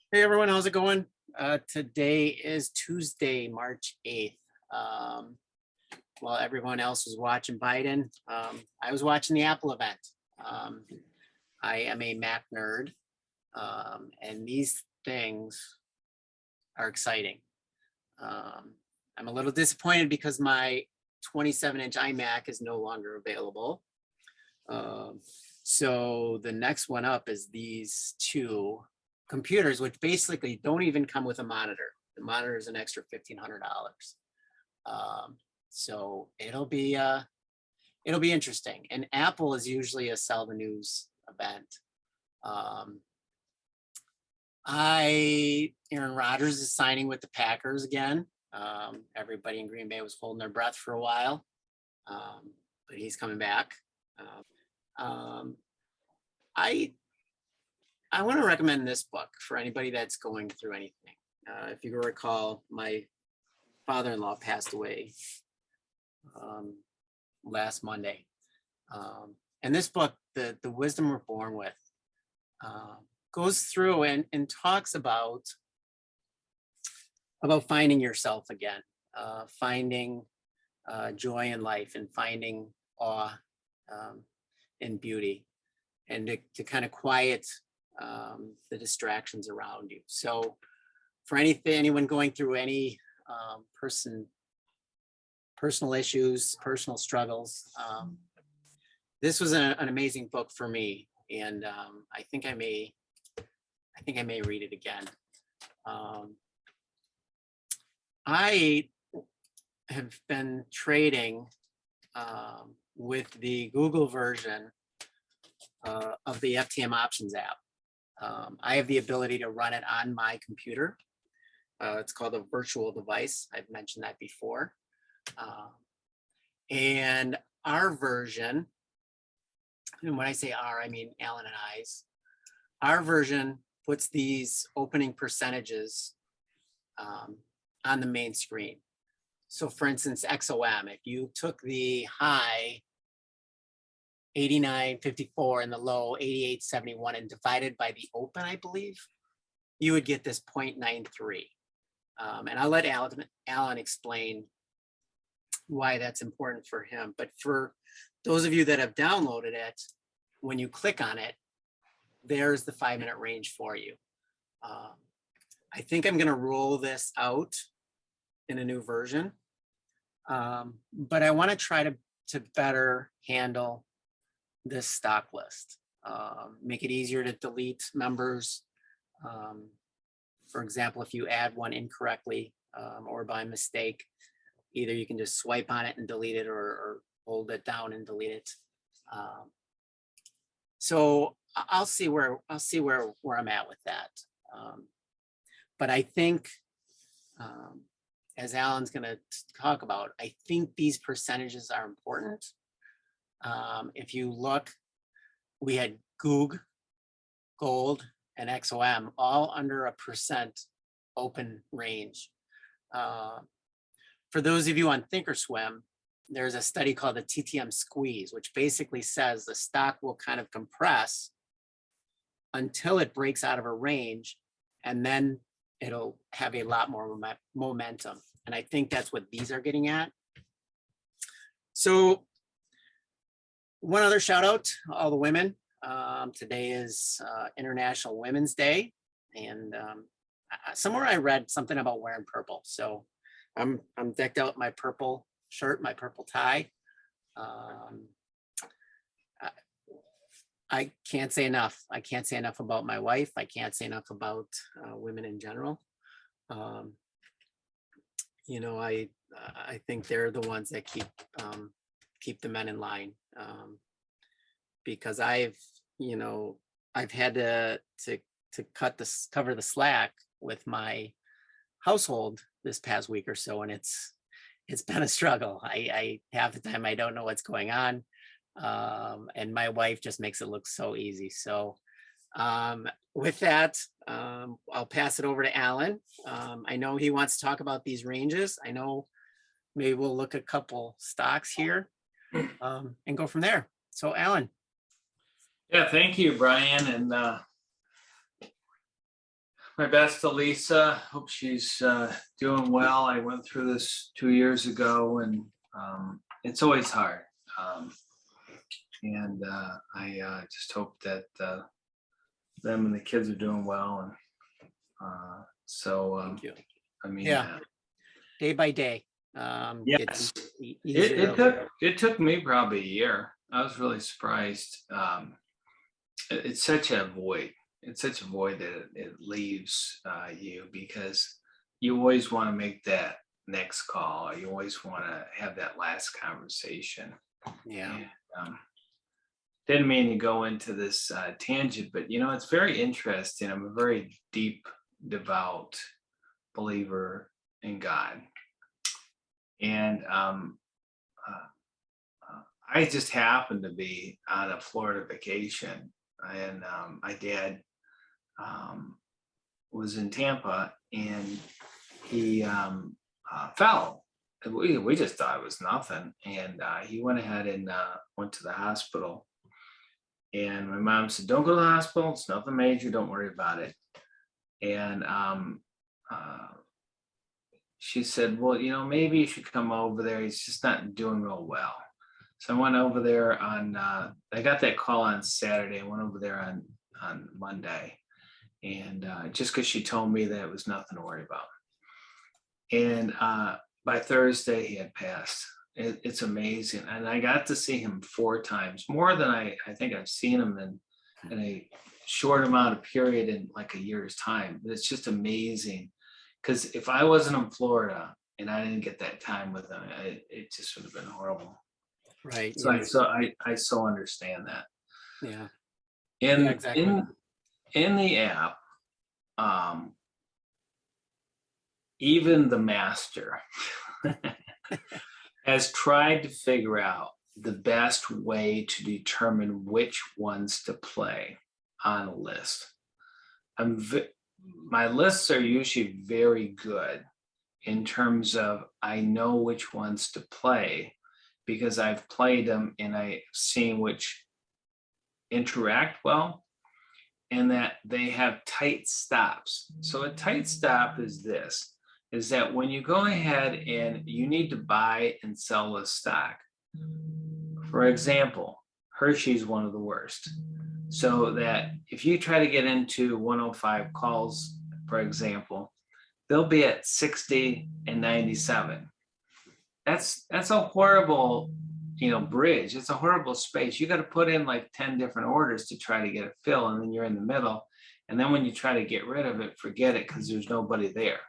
Hey everyone, how's it going? Today is Tuesday, March 8th. While everyone else was watching Biden, I was watching the Apple event. Um, I am a Mac nerd, and these things are exciting. Um, I'm a little disappointed because my 27-inch iMac is no longer available. Um, so the next one up is these two computers, which basically don't even come with a monitor. The monitor is an extra $1,500. So it'll be interesting. And Apple is usually a sell the news event. Aaron Rodgers is signing with the Packers again. Everybody in Green Bay was holding their breath for a while, but he's coming back. Um, I I want to recommend this book for anybody that's going through anything. If you recall, my father-in-law passed away last Monday, and this book, the Wisdom We're Born With, goes through and talks about finding yourself again, finding joy in life, and finding awe and beauty, and to kind of quiet the distractions around you. So for anyone going through any personal issues, personal struggles, this was an amazing book for me, and I think I may read it again. I have been trading with the Google version of the FTM Options app. I have the ability to run it on my computer. It's called a virtual device. I've mentioned that before. And our version, and when I say our, I mean Alan and I's, our version puts these opening percentages on the main screen. So for instance, XOM, if you took the high 89.54 and the low 88.71 and divided by the open, I believe, you would get this 0.93. And I'll let Alan explain why that's important for him. But for those of you that have downloaded it, when you click on it, there's the 5-minute range for you. I think I'm going to roll this out in a new version, but I want to try to better handle this stock list, make it easier to delete members. For example, if you add one incorrectly or by mistake, either you can just swipe on it and delete it, or hold it down and delete it. So I'll see where I'm at with that. But I think, as Alan's going to talk about, I think these percentages are important. If you look, we had Goog, Gold, and XOM all under 1% open range. For those of you on Thinkorswim, there's a study called the TTM squeeze, which basically says the stock will kind of compress until it breaks out of a range, and then it'll have a lot more momentum. And I think that's what these are getting at. So one other shout out to all the women. Today is International Women's Day, and somewhere I read something about wearing purple. So I'm decked out in my purple shirt, my purple tie. I can't say enough. I can't say enough about my wife. I can't say enough about women in general. You know, I think they're the ones that keep the men in line, because I've had to cover the slack with my household this past week or so, and it's been a struggle. I half the time I don't know what's going on, and my wife just makes it look so easy. So with that, I'll pass it over to Alan. I know he wants to talk about these ranges. I know maybe we'll look at a couple stocks here and go from there. So Alan. Yeah, thank you, Brian. And My best to Lisa. Hope she's doing well. I went through this 2 years ago, and it's always hard. And I just hope that them and the kids are doing well. And Thank you. I mean, Yeah. Day by day. yes, Easier. it took me probably a year. I was really surprised. It's such a void. It's such a void that it leaves you, because you always want to make that next call, or you always want to have that last conversation. Yeah. And, didn't mean to go into this tangent, but it's very interesting. I'm a very deep, devout believer in God, and I just happened to be on a Florida vacation, and my dad was in Tampa, and he fell. And we just thought it was nothing, and he went ahead and went to the hospital. And my mom said, "Don't go to the hospital. It's nothing major. Don't worry about it." And she said, "Well, maybe you should come over there. He's just not doing real well." So I went over there on, I got that call on Saturday. I went over there on Monday. And just because she told me that it was nothing to worry about. And by Thursday, he had passed. It's amazing. And I got to see him 4 times, more than I think I've seen him in a short amount of period in like a year's time. But it's just amazing. Because if I wasn't in Florida and I didn't get that time with him, it just would have been horrible. Right. So Yeah. I so understand that. Yeah. And Yeah, exactly. in the app, even the master has tried to figure out the best way to determine which ones to play on a list. My lists are usually very good in terms of I know which ones to play, because I've played them and I've seen which interact well, and that they have tight stops. So a tight stop is that when you go ahead and you need to buy and sell a stock, for example, Hershey's one of the worst. So that if you try to get into 105 calls, for example, they'll be at 60 and 97. That's a horrible bridge. It's a horrible space. You got to put in like 10 different orders to try to get a fill, and then you're in the middle. And then when you try to get rid of it, forget it, because there's nobody there.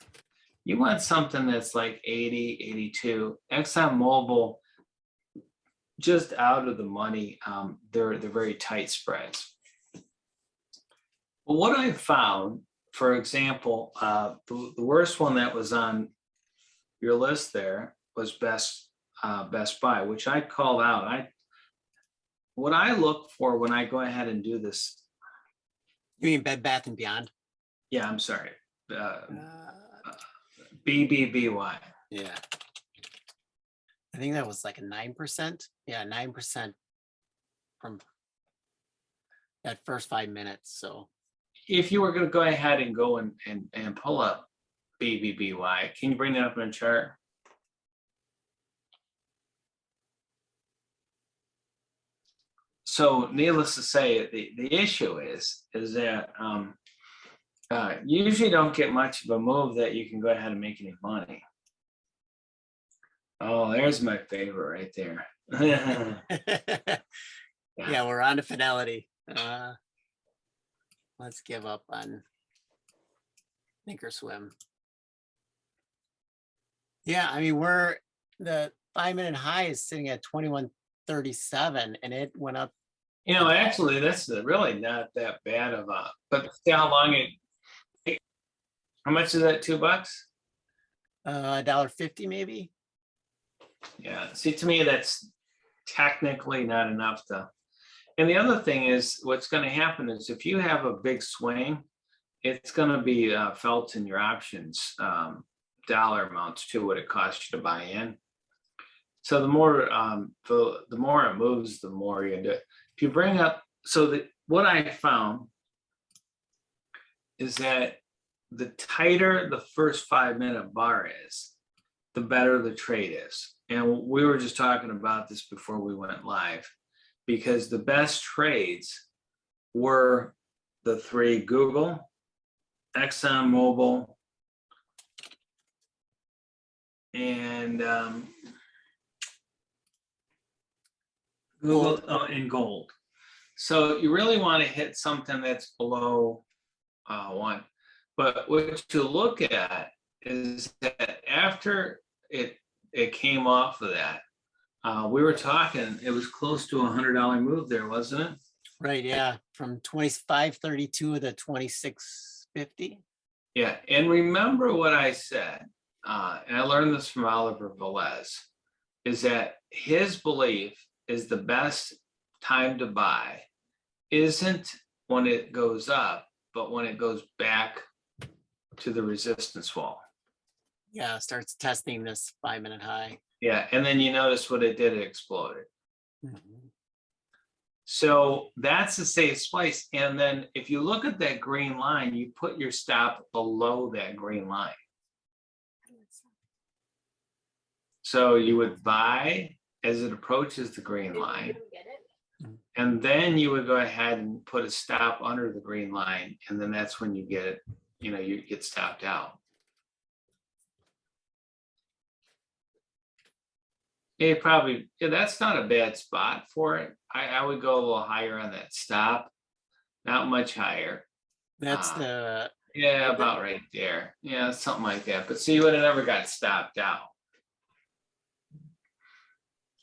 You want something that's like 80, 82. ExxonMobil, just out of the money. They're very tight spreads. But what I found, for example, the worst one that was on your list there was Best Buy, which I called out. What I look for when I go ahead and do this. You mean Bed Bath and Beyond? Yeah, I'm sorry. BBBY. Yeah. I think that was like a 9%. Yeah, 9% from that first 5 minutes. So if you were going to go ahead and go and pull up BBBY, can you bring that up in a chart? So needless to say, the issue is that you usually don't get much of a move that you can go ahead and make any money. Oh, there's my favorite right there. yeah, we're on to Fidelity. Let's give up on Thinkorswim. Yeah, I mean, the 5-minute high is sitting at 21.37, and it went up. Actually, that's really not that bad of a. But see how long it. How much is that? $2? $1.50 maybe. Yeah. See, to me, that's technically not enough to. And the other thing is, what's going to happen is if you have a big swing, it's going to be felt in your options dollar amounts to what it costs you to buy in. So the more it moves, the more you do it. If you bring up, what I found is that the tighter the first 5-minute bar is, the better the trade is. And we were just talking about this before we went live, because the best trades were the three: Google, ExxonMobil, and Google and gold. So you really want to hit something that's below 1. But what you look at is that after it came off of that, we were talking, it was close to $100 move there, wasn't it? Right, yeah, from 25.32 to 26.50. Yeah, and remember what I said, and I learned this from Oliver Velez, is that his belief is the best time to buy isn't when it goes up, but when it goes back to the resistance wall. Yeah, starts testing this 5-minute high. Yeah, and then you notice what it did, it exploded. Mhm. So that's a safe place. And then if you look at that green line, you put your stop below that green line. So you would buy as it approaches the green line. And then you would go ahead and put a stop under the green line. And then that's when you get it, you get stopped out. That's not a bad spot for it. I would go a little higher on that stop, not much higher. That's the Yeah, about right there. Yeah, something like that. But see, you would have never got stopped out.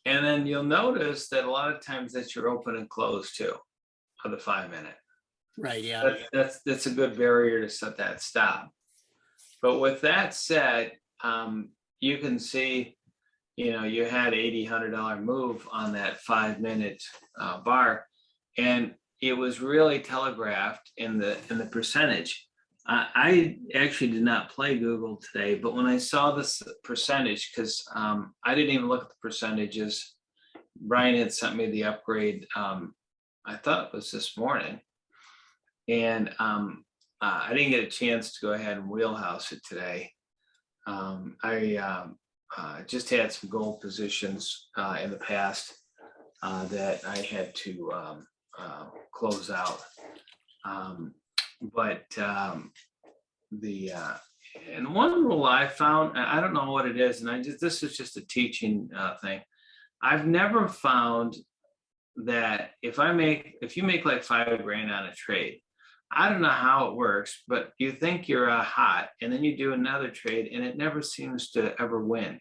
And then you'll notice that a lot of times that's your open and close too, of the 5-minute. right, yeah. That's a good barrier to set that stop. But with that said, you can see, you had $80-$100 move on that 5-minute bar, and it was really telegraphed in the percentage. I actually did not play Google today, but when I saw this percentage, because I didn't even look at the percentages, Brian had sent me the upgrade. I thought it was this morning, and I didn't get a chance to go ahead and wheelhouse it today. I just had some gold positions in the past that I had to close out. And one rule I found, I don't know what it is, and this is just a teaching thing. I've never found that if you make like $5,000 on a trade, I don't know how it works, but you think you're hot, and then you do another trade, and it never seems to ever win.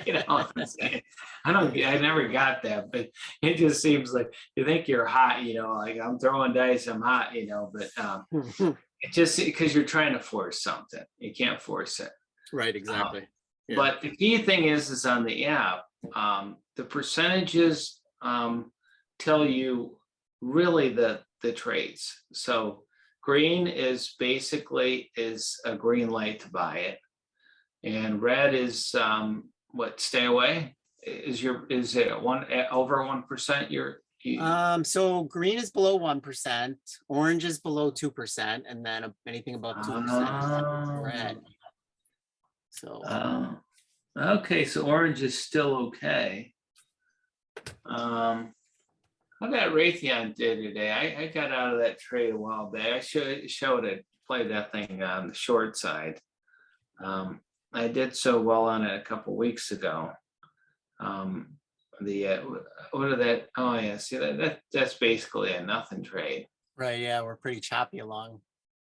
You know what I'm saying? I never got that, but it just seems like you think you're hot, like I'm throwing dice, I'm hot, but it just because you're trying to force something, you can't force it. Right, exactly. Yeah. But the key thing is on the app, the percentages tell you really the trades. So green is basically a green light to buy it, and red is stay away. Is it over 1%? So green is below 1%, orange is below 2%, and then anything above 2% is red. So okay, so orange is still okay. How that Raytheon did today? I got out of that trade a while back. I showed it, played that thing on the short side. I did so well on it a couple weeks ago. What are that? Oh yeah, see that's basically a nothing trade. Right, yeah, we're pretty choppy along.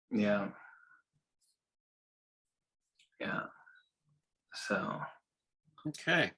Yeah. So. Okay.